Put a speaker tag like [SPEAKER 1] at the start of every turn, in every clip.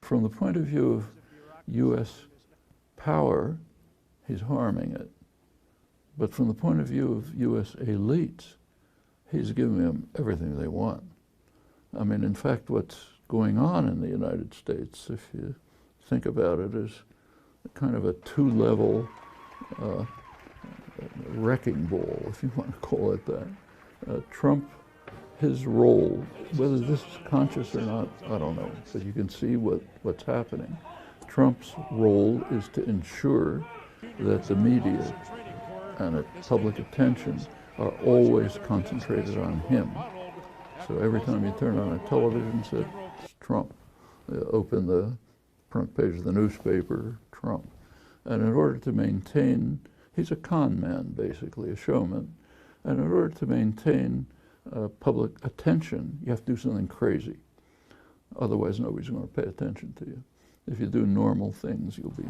[SPEAKER 1] From the point of view of U.S. power, he's harming it. But from the point of view of U.S. elites, he's giving them everything they want. I mean, in fact, what's going on in the United States, if you think about it, is kind of a two-level wrecking ball, if you want to call it that. Trump, his role, whether this is conscious or not, I don't know, but you can see what's happening. Trump's role is to ensure that the media and public attention are always concentrated on him. So every time you turn on a television set, it's Trump. Open the front page of the newspaper, Trump. And in order to maintain, he's a con man, basically, a showman. And in order to maintain public attention, you have to do something crazy. Otherwise, nobody's going to pay attention to you. If you do normal things, you'll be,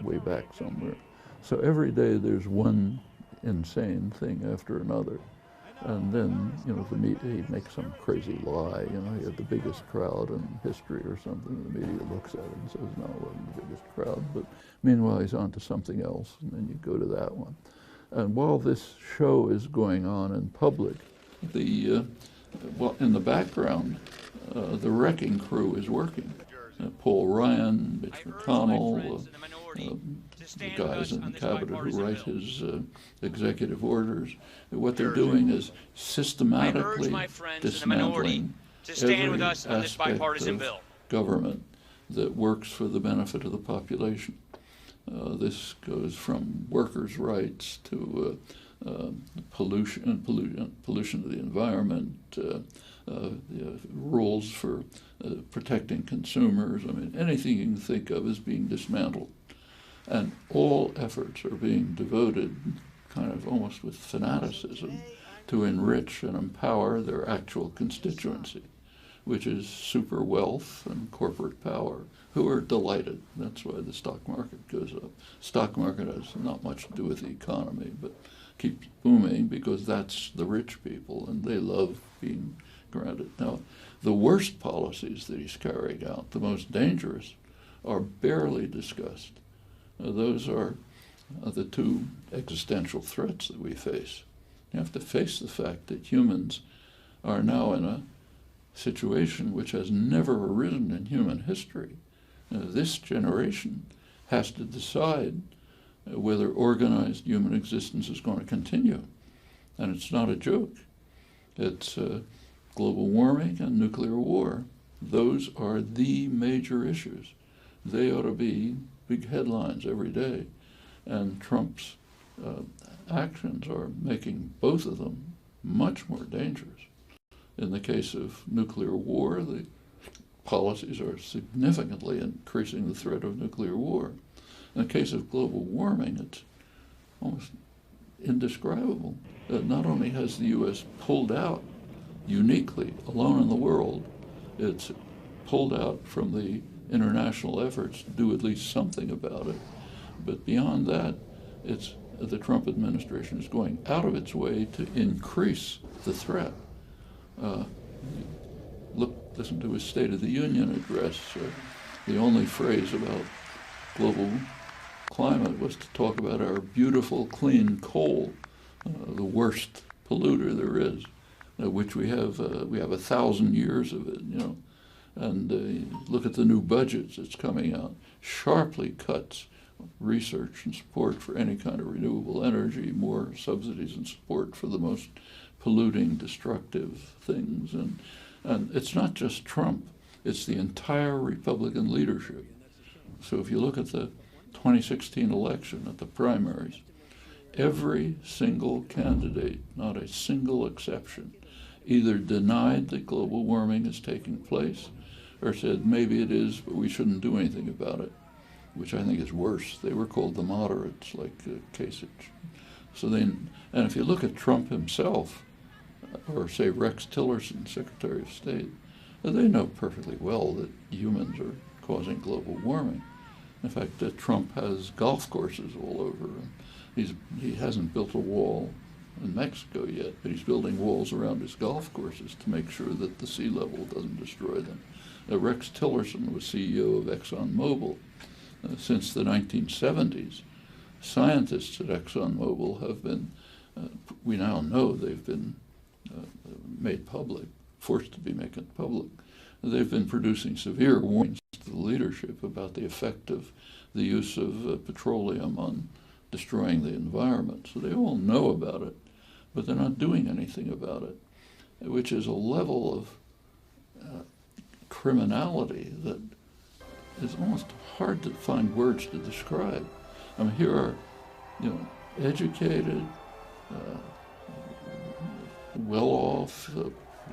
[SPEAKER 1] way back somewhere. So every day there's one insane thing after another. And then, the media, he makes some crazy lie, he had the biggest crowd in history or something. The media looks at it and says, no, it wasn't the biggest crowd. But meanwhile, he's on to something else, and then you go to that one. And while this show is going on in public, in the background, the wrecking crew is working. Paul Ryan, Mitch McConnell, the guys in the cabinet who write his executive orders. What they're doing is systematically dismantling every aspect of government that works for the benefit of the population. This goes from workers' rights to pollution of the environment, rules for protecting consumers. I mean, anything you can think of is being dismantled. And all efforts are being devoted, kind of almost with fanaticism, to enrich and empower their actual constituency, which is super wealth and corporate power, who are delighted. That's why the stock market goes up. Stock market has not much to do with the economy, but keeps booming because that's the rich people, and they love being granted. Now, the worst policies that he's carrying out, the most dangerous, are barely discussed. Those are the two existential threats that we face. You have to face the fact that humans are now in a situation which has never arisen in human history. This generation has to decide whether organized human existence is going to continue. And it's not a joke. It's global warming and nuclear war. Those are the major issues. They ought to be big headlines every day. And Trump's actions are making both of them much more dangerous. In the case of nuclear war, the policies are significantly increasing the threat of nuclear war. In the case of global warming, it's almost indescribable. Not only has the U.S. pulled out uniquely, alone in the world, it's pulled out from the international efforts to do at least something about it. But beyond that, the Trump administration is going out of its way to increase the threat. Listen to his State of the Union address. The only phrase about global climate was to talk about our beautiful, clean coal, the worst polluter there is, which we have 1,000 years of it, And look at the new budgets that's coming out. Sharply cuts research and support for any kind of renewable energy, more subsidies and support for the most polluting, destructive things. And it's not just Trump, it's the entire Republican leadership. So if you look at the 2016 election, at the primaries, every single candidate, not a single exception, either denied that global warming is taking place or said maybe it is, but we shouldn't do anything about it, which I think is worse. They were called the moderates, like Kasich. And if you look at Trump himself, or say Rex Tillerson, Secretary of State, they know perfectly well that humans are causing global warming. In fact, Trump has golf courses all over. He hasn't built a wall in Mexico yet, but he's building walls around his golf courses to make sure that the sea level doesn't destroy them. Rex Tillerson was CEO of ExxonMobil. Since the 1970s, scientists at ExxonMobil have been, we now know they've been made public, forced to be made public. They've been producing severe warnings to the leadership about the effect of the use of petroleum on destroying the environment. So they all know about it, but they're not doing anything about it, which is a level of criminality that is almost hard to find words to describe. I mean, here are, educated, well-off,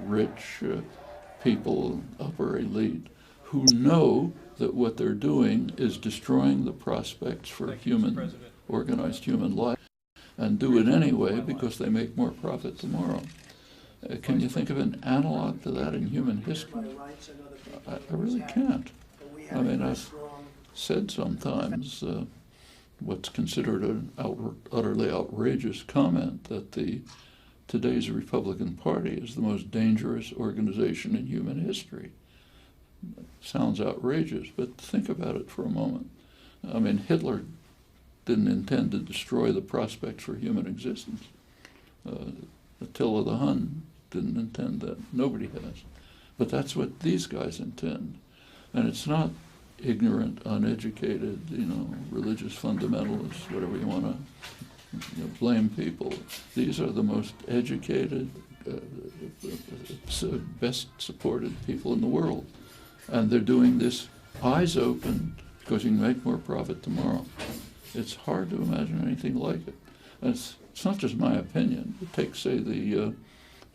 [SPEAKER 1] rich people, upper elite, who know that what they're doing is destroying the prospects for organized human life, and do it anyway because they make more profit tomorrow. Can you think of an analog to that in human history? I really can't. I mean, I've said sometimes what's considered an utterly outrageous comment that today's Republican Party is the most dangerous organization in human history. Sounds outrageous, but think about it for a moment. I mean, Hitler didn't intend to destroy the prospects for human existence. Attila the Hun didn't intend that. Nobody has. But that's what these guys intend. And it's not ignorant, uneducated, religious fundamentalists, whatever you want to blame people. These are the most educated, best supported people in the world. And they're doing this eyes open because you can make more profit tomorrow. It's hard to imagine anything like it. And it's not just my opinion. Take, say, the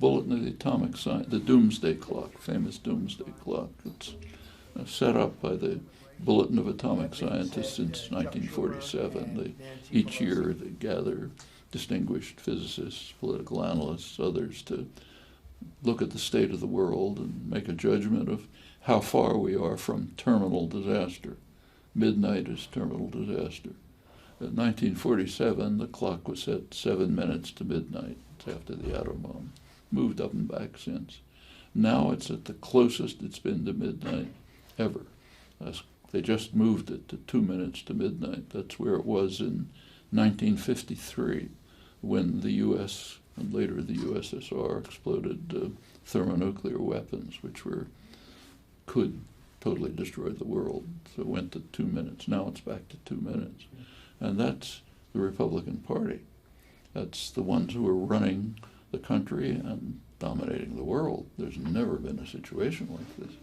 [SPEAKER 1] Bulletin of the Atomic Science, the Doomsday Clock, famous Doomsday Clock. It's set up by the Bulletin of Atomic Scientists since 1947. Each year they gather distinguished physicists, political analysts, others to look at the state of the world and make a judgment of how far we are from terminal disaster. Midnight is terminal disaster. In 1947, the clock was set 7 minutes to midnight after the atom bomb. Moved up and back since. Now it's at the closest it's been to midnight ever. They just moved it to 2 minutes to midnight. That's where it was in 1953, when the U.S. and later the USSR exploded thermonuclear weapons, which could totally destroy the world. So it went to 2 minutes. Now it's back to 2 minutes. And that's the Republican Party. That's the ones who are running the country and dominating the world. There's never been a situation like this.